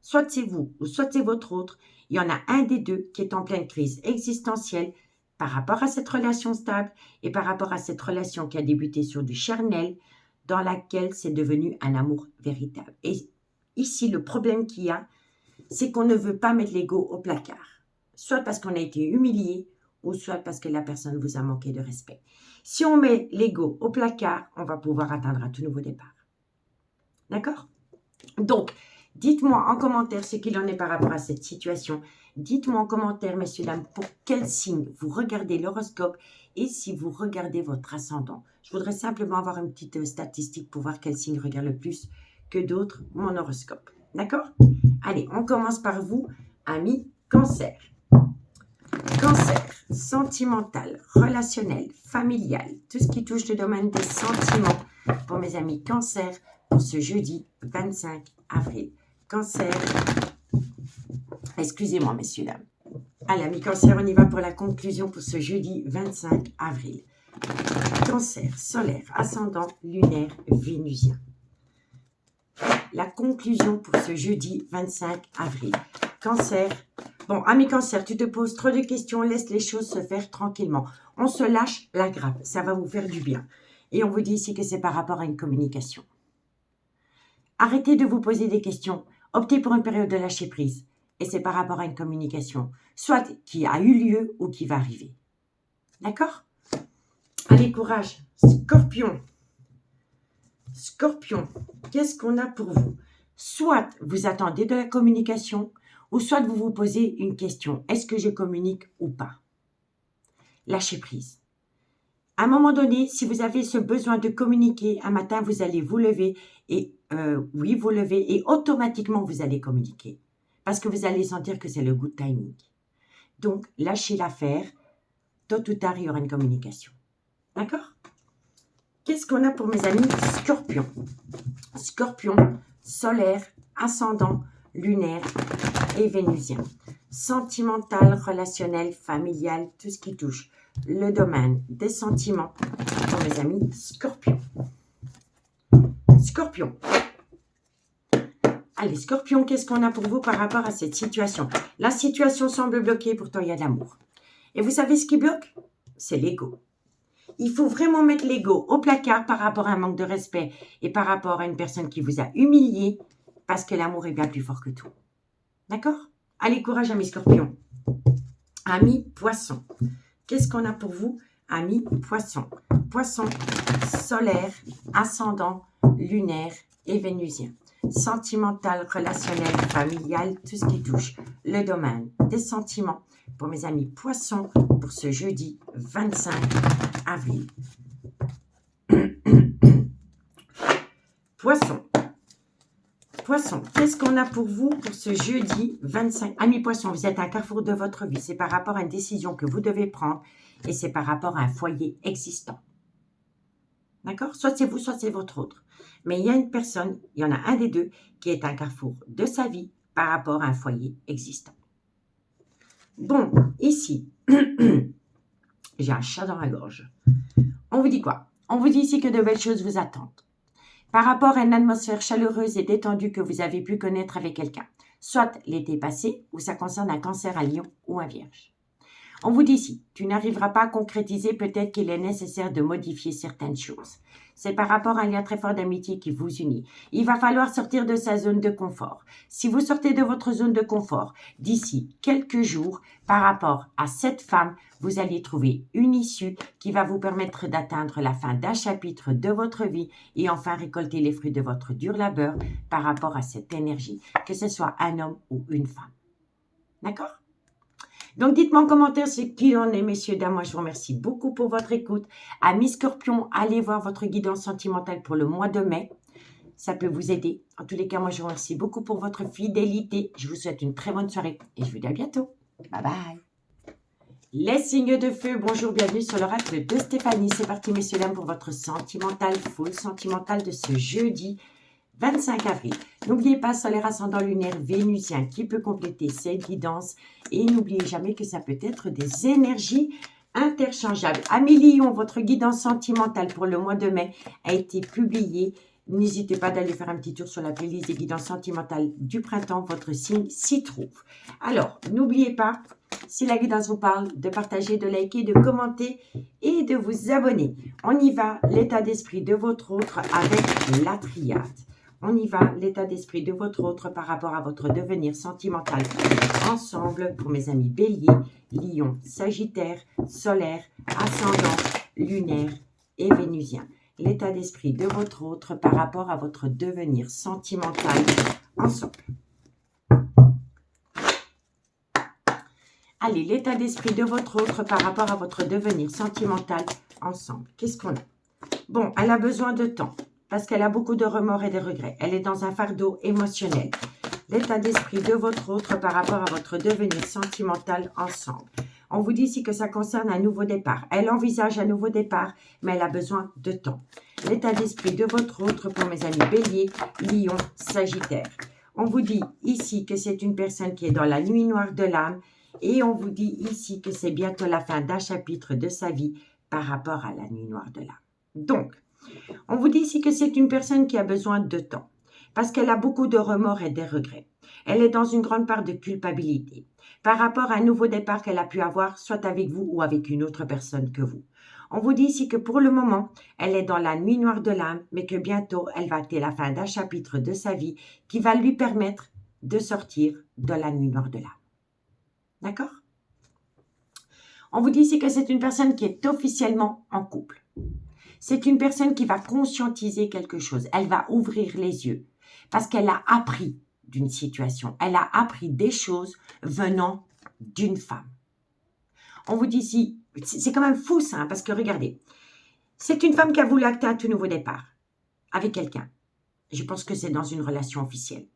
soit c'est vous ou soit c'est votre autre, il y en a un des deux qui est en pleine crise existentielle par rapport à cette relation stable et par rapport à cette relation qui a débuté sur du charnel, dans laquelle c'est devenu un amour véritable. Et ici, le problème qu'il y a, c'est qu'on ne veut pas mettre l'ego au placard. Soit parce qu'on a été humilié, ou soit parce que la personne vous a manqué de respect. Si on met l'ego au placard, on va pouvoir atteindre un tout nouveau départ. D'accord? Donc, dites-moi en commentaire ce qu'il en est par rapport à cette situation. Dites-moi en commentaire, messieurs, dames, pour quel signe vous regardez l'horoscope et si vous regardez votre ascendant. Je voudrais simplement avoir une petite statistique pour voir quel signe regarde le plus que d'autres mon horoscope. D'accord? Allez, on commence par vous, amis Cancer. Cancer, sentimental, relationnel, familial, tout ce qui touche le domaine des sentiments pour mes amis Cancer pour ce jeudi 25 avril. Cancer. Excusez-moi, messieurs, dames. Allez, amis Cancer, on y va pour la conclusion pour ce jeudi 25 avril. Cancer, solaire, ascendant, lunaire, vénusien. La conclusion pour ce jeudi 25 avril. Cancer. Bon, ami Cancer, tu te poses trop de questions, laisse les choses se faire tranquillement. On se lâche la grappe, ça va vous faire du bien. Et on vous dit ici que c'est par rapport à une communication. Arrêtez de vous poser des questions, optez pour une période de lâcher prise. Et c'est par rapport à une communication, soit qui a eu lieu ou qui va arriver. D'accord? Allez, courage. Scorpion. Scorpion, qu'est-ce qu'on a pour vous? Soit vous attendez de la communication, ou soit vous vous posez une question. Est-ce que je communique ou pas? Lâchez prise. À un moment donné, si vous avez ce besoin de communiquer, un matin, vous allez vous lever et vous lever et automatiquement, vous allez communiquer. Parce que vous allez sentir que c'est le good timing. Donc, lâchez l'affaire. Tôt ou tard, il y aura une communication. D'accord? Qu'est-ce qu'on a pour mes amis Scorpion? Scorpion, solaire, ascendant, lunaire et vénusien. Sentimental, relationnel, familial, tout ce qui touche le domaine des sentiments pour mes amis Scorpion. Scorpion. Allez, Scorpion, qu'est-ce qu'on a pour vous par rapport à cette situation? La situation semble bloquée, pourtant il y a de l'amour. Et vous savez ce qui bloque? C'est l'ego. Il faut vraiment mettre l'ego au placard par rapport à un manque de respect et par rapport à une personne qui vous a humilié parce que l'amour est bien plus fort que tout. D'accord? Allez, courage, amis Scorpions. Amis Poissons. Qu'est-ce qu'on a pour vous, amis Poissons? Poissons, solaire, ascendant, lunaire et vénusien. Sentimental, relationnel, familial, tout ce qui touche le domaine des sentiments pour mes amis Poissons pour ce jeudi 25 avril. Poissons. Poissons, qu'est-ce qu'on a pour vous pour ce jeudi 25? Amis Poissons, vous êtes à un carrefour de votre vie. C'est par rapport à une décision que vous devez prendre et c'est par rapport à un foyer existant. D'accord? Soit c'est vous, soit c'est votre autre. Mais il y a une personne, il y en a un des deux, qui est à un carrefour de sa vie par rapport à un foyer existant. Bon, ici, j'ai un chat dans la gorge. On vous dit quoi? On vous dit ici que de belles choses vous attendent. Par rapport à une atmosphère chaleureuse et détendue que vous avez pu connaître avec quelqu'un. Soit l'été passé, ou ça concerne un Cancer, un Lion ou un Vierge. On vous dit ici, tu n'arriveras pas à concrétiser, peut-être qu'il est nécessaire de modifier certaines choses. C'est par rapport à un lien très fort d'amitié qui vous unit. Il va falloir sortir de sa zone de confort. Si vous sortez de votre zone de confort d'ici quelques jours, par rapport à cette femme, vous allez trouver une issue qui va vous permettre d'atteindre la fin d'un chapitre de votre vie et enfin récolter les fruits de votre dur labeur par rapport à cette énergie, que ce soit un homme ou une femme. D'accord ? Donc, dites-moi en commentaire ce qu'il en est, messieurs, dames. Moi, je vous remercie beaucoup pour votre écoute. Amis Scorpions, allez voir votre guidance sentimentale pour le mois de mai. Ça peut vous aider. En tous les cas, moi, je vous remercie beaucoup pour votre fidélité. Je vous souhaite une très bonne soirée et je vous dis à bientôt. Bye bye. Les signes de feu, bonjour, bienvenue sur l'oracle de Stéphanie. C'est parti, messieurs, dames, pour votre sentimental, full sentimental de ce jeudi 25 avril. N'oubliez pas solaire ascendant lunaire vénusien qui peut compléter cette guidance et n'oubliez jamais que ça peut être des énergies interchangeables. Amis Lion, votre guidance sentimentale pour le mois de mai a été publiée. N'hésitez pas d'aller faire un petit tour sur la playlist des guidances sentimentales du printemps. Votre signe s'y trouve. Alors, n'oubliez pas, si la guidance vous parle, de partager, de liker, de commenter et de vous abonner. On y va, l'état d'esprit de votre autre avec la triade. On y va, l'état d'esprit de votre autre par rapport à votre devenir sentimental. Ensemble, pour mes amis Bélier, Lion, Sagittaire, Solaire, Ascendant, Lunaire et Vénusien. L'état d'esprit de votre autre par rapport à votre devenir sentimental. Ensemble. Allez, l'état d'esprit de votre autre par rapport à votre devenir sentimental. Ensemble. Qu'est-ce qu'on a? Bon, elle a besoin de temps. Parce qu'elle a beaucoup de remords et de regrets. Elle est dans un fardeau émotionnel. L'état d'esprit de votre autre par rapport à votre devenir sentimental ensemble. On vous dit ici que ça concerne un nouveau départ. Elle envisage un nouveau départ, mais elle a besoin de temps. L'état d'esprit de votre autre pour mes amis Bélier, Lion, Sagittaire. On vous dit ici que c'est une personne qui est dans la nuit noire de l'âme et on vous dit ici que c'est bientôt la fin d'un chapitre de sa vie par rapport à la nuit noire de l'âme. Donc, on vous dit ici que c'est une personne qui a besoin de temps parce qu'elle a beaucoup de remords et des regrets. Elle est dans une grande part de culpabilité par rapport à un nouveau départ qu'elle a pu avoir, soit avec vous ou avec une autre personne que vous. On vous dit ici que pour le moment, elle est dans la nuit noire de l'âme, mais que bientôt, elle va acter la fin d'un chapitre de sa vie qui va lui permettre de sortir de la nuit noire de l'âme. D'accord? On vous dit ici que c'est une personne qui est officiellement en couple. C'est une personne qui va conscientiser quelque chose. Elle va ouvrir les yeux parce qu'elle a appris d'une situation. Elle a appris des choses venant d'une femme. On vous dit ici, c'est quand même fou ça, hein, parce que regardez, c'est une femme qui a voulu acter un tout nouveau départ avec quelqu'un. Je pense que c'est dans une relation officielle.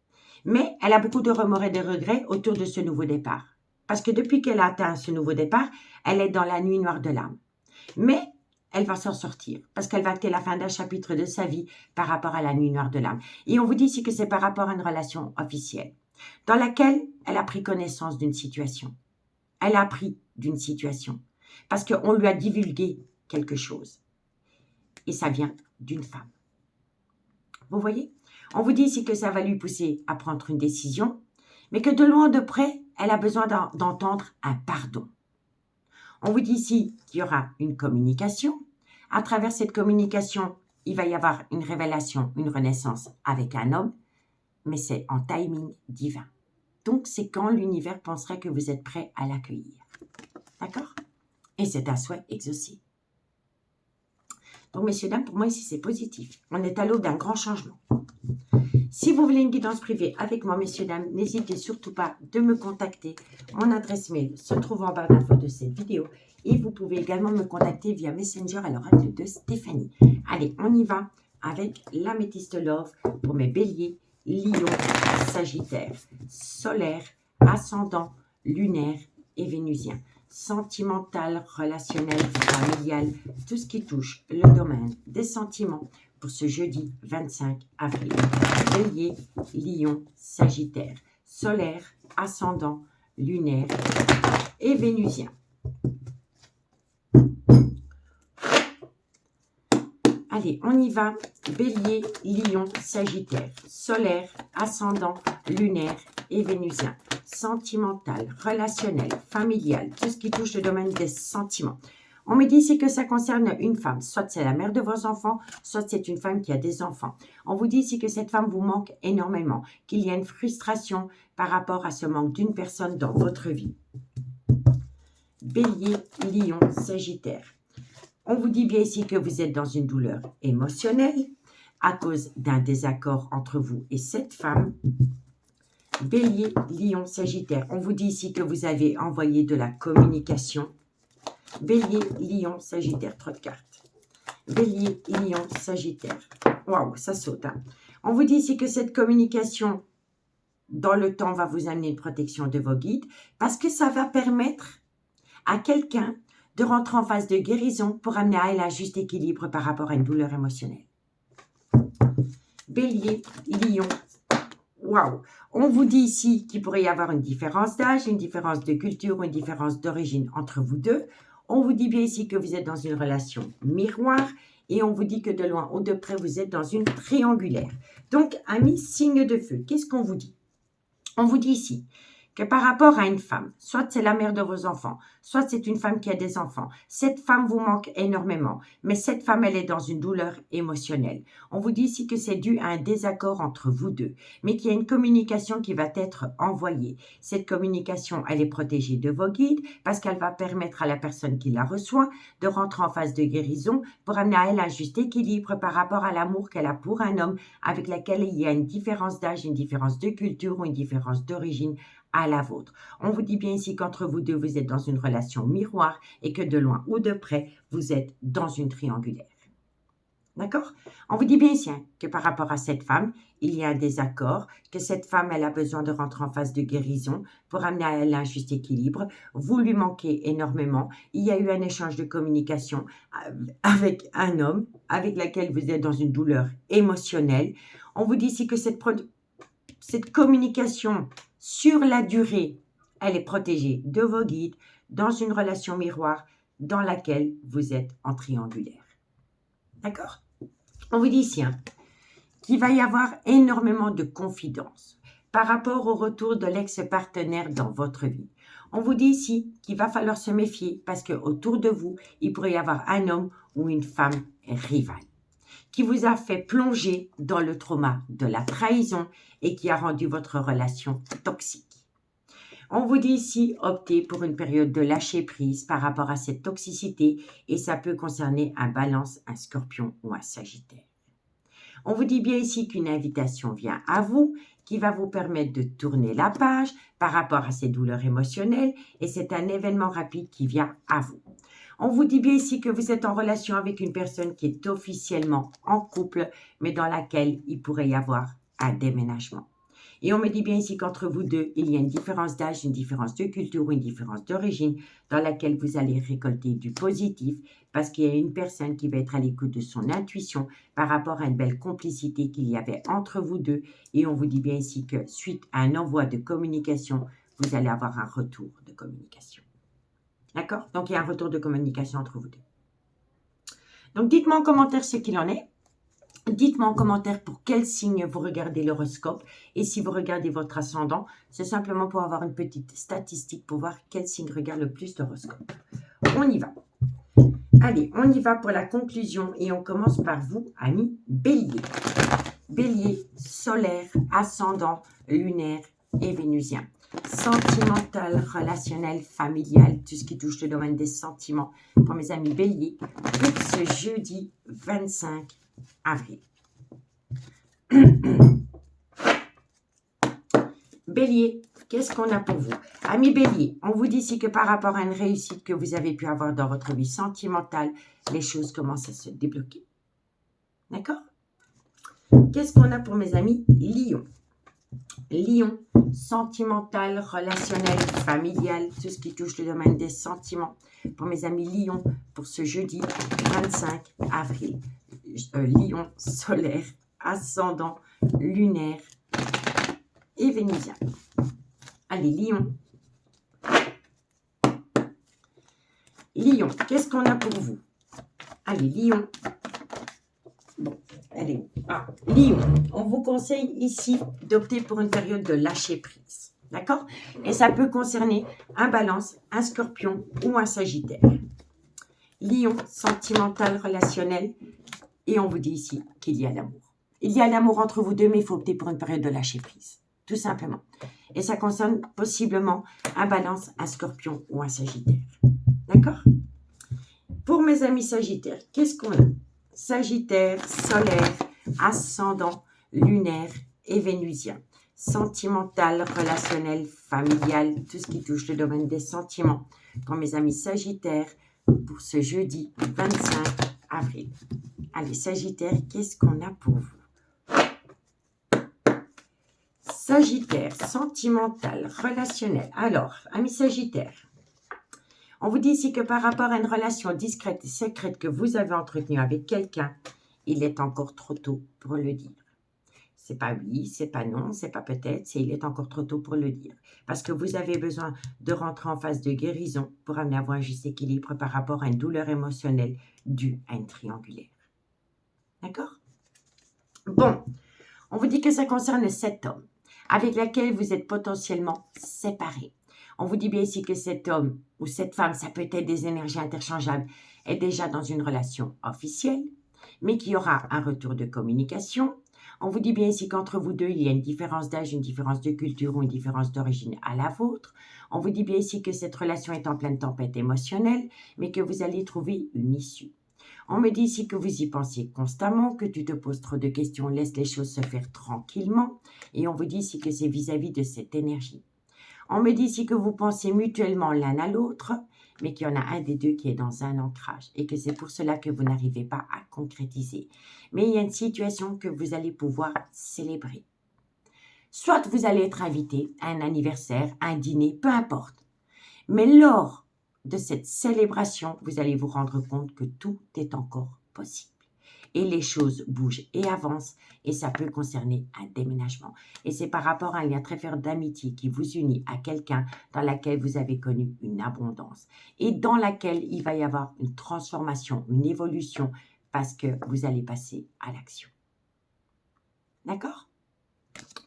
Mais elle a beaucoup de remords et de regrets autour de ce nouveau départ. Parce que depuis qu'elle a atteint ce nouveau départ, elle est dans la nuit noire de l'âme. Mais elle va s'en sortir parce qu'elle va acter la fin d'un chapitre de sa vie par rapport à la nuit noire de l'âme. Et on vous dit ici que c'est par rapport à une relation officielle dans laquelle elle a pris connaissance d'une situation. Elle a appris d'une situation parce qu'on lui a divulgué quelque chose. Et ça vient d'une femme. Vous voyez? On vous dit ici que ça va lui pousser à prendre une décision, mais que de loin de près, elle a besoin d'entendre un pardon. On vous dit ici qu'il y aura une communication. À travers cette communication, il va y avoir une révélation, une renaissance avec un homme, mais c'est en timing divin. Donc, c'est quand l'univers penserait que vous êtes prêt à l'accueillir. D'accord? Et c'est un souhait exaucé. Donc, messieurs, dames, pour moi, ici, c'est positif. On est à l'aube d'un grand changement. Si vous voulez une guidance privée avec moi, messieurs, dames, n'hésitez surtout pas de me contacter. Mon adresse mail se trouve en barre d'infos de cette vidéo. Et vous pouvez également me contacter via Messenger à l'oracle de Stéphanie. Allez, on y va avec l'améthyste love pour mes béliers, lions, sagittaires, solaire, ascendant, lunaire et vénusien. Sentimental, relationnel, familial, tout ce qui touche le domaine des sentiments pour ce jeudi 25 avril. Bélier, lion, sagittaire, solaire, ascendant, lunaire et vénusien. Allez, on y va. Bélier, lion, sagittaire, solaire, ascendant, lunaire et vénusien. Sentimental, relationnel, familial, tout ce qui touche le domaine des sentiments. On me dit ici que ça concerne une femme, soit c'est la mère de vos enfants, soit c'est une femme qui a des enfants. On vous dit ici que cette femme vous manque énormément, qu'il y a une frustration par rapport à ce manque d'une personne dans votre vie. Bélier, lion, sagittaire. On vous dit bien ici que vous êtes dans une douleur émotionnelle à cause d'un désaccord entre vous et cette femme. Bélier, lion, sagittaire. On vous dit ici que vous avez envoyé de la communication. Bélier, lion, sagittaire. Trop de cartes. Bélier, lion, sagittaire. Waouh, ça saute. Hein. On vous dit ici que cette communication dans le temps va vous amener une protection de vos guides parce que ça va permettre à quelqu'un de rentrer en phase de guérison pour amener à elle un juste équilibre par rapport à une douleur émotionnelle. Bélier, lion, waouh. On vous dit ici qu'il pourrait y avoir une différence d'âge, une différence de culture, une différence d'origine entre vous deux. On vous dit bien ici que vous êtes dans une relation miroir et on vous dit que de loin ou de près, vous êtes dans une triangulaire. Donc, amis, signe de feu, qu'est-ce qu'on vous dit? On vous dit ici que par rapport à une femme, soit c'est la mère de vos enfants, soit c'est une femme qui a des enfants, cette femme vous manque énormément, mais cette femme, elle est dans une douleur émotionnelle. On vous dit ici que c'est dû à un désaccord entre vous deux, mais qu'il y a une communication qui va être envoyée. Cette communication, elle est protégée de vos guides parce qu'elle va permettre à la personne qui la reçoit de rentrer en phase de guérison pour amener à elle un juste équilibre par rapport à l'amour qu'elle a pour un homme avec lequel il y a une différence d'âge, une différence de culture ou une différence d'origine à la vôtre. On vous dit bien ici qu'entre vous deux, vous êtes dans une relation miroir et que de loin ou de près, vous êtes dans une triangulaire. D'accord? On vous dit bien ici que par rapport à cette femme, il y a un désaccord, que cette femme, elle a besoin de rentrer en phase de guérison pour amener à elle un juste équilibre. Vous lui manquez énormément. Il y a eu un échange de communication avec un homme avec lequel vous êtes dans une douleur émotionnelle. On vous dit ici que cette cette communication sur la durée, elle est protégée de vos guides dans une relation miroir dans laquelle vous êtes en triangulaire. D'accord? On vous dit ici qu'il va y avoir énormément de confidence par rapport au retour de l'ex-partenaire dans votre vie. On vous dit ici qu'il va falloir se méfier parce qu'autour de vous, il pourrait y avoir un homme ou une femme rivale qui vous a fait plonger dans le trauma de la trahison et qui a rendu votre relation toxique. On vous dit ici, optez pour une période de lâcher prise par rapport à cette toxicité et ça peut concerner un Balance, un Scorpion ou un Sagittaire. On vous dit bien ici qu'une invitation vient à vous qui va vous permettre de tourner la page par rapport à ces douleurs émotionnelles et c'est un événement rapide qui vient à vous. On vous dit bien ici que vous êtes en relation avec une personne qui est officiellement en couple mais dans laquelle il pourrait y avoir un déménagement. Et on me dit bien ici qu'entre vous deux, il y a une différence d'âge, une différence de culture ou une différence d'origine dans laquelle vous allez récolter du positif parce qu'il y a une personne qui va être à l'écoute de son intuition par rapport à une belle complicité qu'il y avait entre vous deux. Et on vous dit bien ici que suite à un envoi de communication, vous allez avoir un retour de communication. D'accord? Donc, il y a un retour de communication entre vous deux. Donc, dites-moi en commentaire ce qu'il en est. Dites-moi en commentaire pour quel signe vous regardez l'horoscope et si vous regardez votre ascendant, c'est simplement pour avoir une petite statistique pour voir quel signe regarde le plus d'horoscope. On y va. Allez, on y va pour la conclusion et on commence par vous, amis Bélier. Bélier, solaire, ascendant, lunaire et vénusien. Sentimental, relationnel, familial, tout ce qui touche le domaine des sentiments pour mes amis Bélier pour ce jeudi 25 avril. Bélier, qu'est-ce qu'on a pour vous? Amis Bélier, on vous dit ici que par rapport à une réussite que vous avez pu avoir dans votre vie sentimentale, les choses commencent à se débloquer. D'accord? Qu'est-ce qu'on a pour mes amis Lion? Lion, sentimental, relationnel, familial, tout ce qui touche le domaine des sentiments. Pour mes amis Lion, pour ce jeudi 25 avril. Lion, solaire, ascendant, lunaire et vénusien. Allez, Lion. Lion, qu'est-ce qu'on a pour vous? Allez, Lion. Bon, allez. Lion, on vous conseille ici d'opter pour une période de lâcher prise. D'accord? Et ça peut concerner un Balance, un Scorpion ou un Sagittaire. Lion, sentimental, relationnel. Et on vous dit ici qu'il y a l'amour. Il y a l'amour entre vous deux, mais il faut opter pour une période de lâcher prise. Tout simplement. Et ça concerne possiblement un Balance, un Scorpion ou un Sagittaire. D'accord? Pour mes amis Sagittaires, qu'est-ce qu'on a? Sagittaire, solaire, ascendant, lunaire et vénusien. Sentimental, relationnel, familial, tout ce qui touche le domaine des sentiments. Pour mes amis Sagittaires, pour ce jeudi 25 avril. Allez, Sagittaire, qu'est-ce qu'on a pour vous? Sagittaire, sentimental, relationnel. Alors, amis Sagittaire, on vous dit ici que par rapport à une relation discrète et secrète que vous avez entretenue avec quelqu'un, il est encore trop tôt pour le dire. C'est pas oui, c'est pas non, c'est pas peut-être, c'est il est encore trop tôt pour le dire. Parce que vous avez besoin de rentrer en phase de guérison pour amener à avoir un juste équilibre par rapport à une douleur émotionnelle due à une triangulaire. D'accord? Bon, on vous dit que ça concerne cet homme avec lequel vous êtes potentiellement séparés. On vous dit bien ici que cet homme ou cette femme, ça peut être des énergies interchangeables, est déjà dans une relation officielle, mais qui aura un retour de communication. On vous dit bien ici qu'entre vous deux, il y a une différence d'âge, une différence de culture ou une différence d'origine à la vôtre. On vous dit bien ici que cette relation est en pleine tempête émotionnelle, mais que vous allez trouver une issue. On me dit ici que vous y pensez constamment, que tu te poses trop de questions, laisse les choses se faire tranquillement. Et on vous dit ici que c'est vis-à-vis de cette énergie. On me dit ici que vous pensez mutuellement l'un à l'autre, mais qu'il y en a un des deux qui est dans un ancrage et que c'est pour cela que vous n'arrivez pas à concrétiser. Mais il y a une situation que vous allez pouvoir célébrer. Soit vous allez être invité à un anniversaire, à un dîner, peu importe. Mais lors de cette célébration, vous allez vous rendre compte que tout est encore possible. et les choses bougent et avancent et ça peut concerner un déménagement. Et c'est par rapport à un lien très fort d'amitié qui vous unit à quelqu'un dans laquelle vous avez connu une abondance et dans laquelle il va y avoir une transformation, une évolution parce que vous allez passer à l'action. D'accord?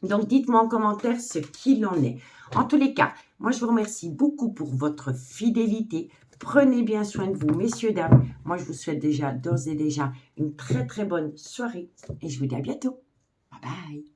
Donc, dites-moi en commentaire ce qu'il en est. En tous les cas, moi, je vous remercie beaucoup pour votre fidélité. Prenez bien soin de vous, messieurs, dames. Moi, je vous souhaite d'ores et déjà une très, très bonne soirée. Et je vous dis à bientôt. Bye bye.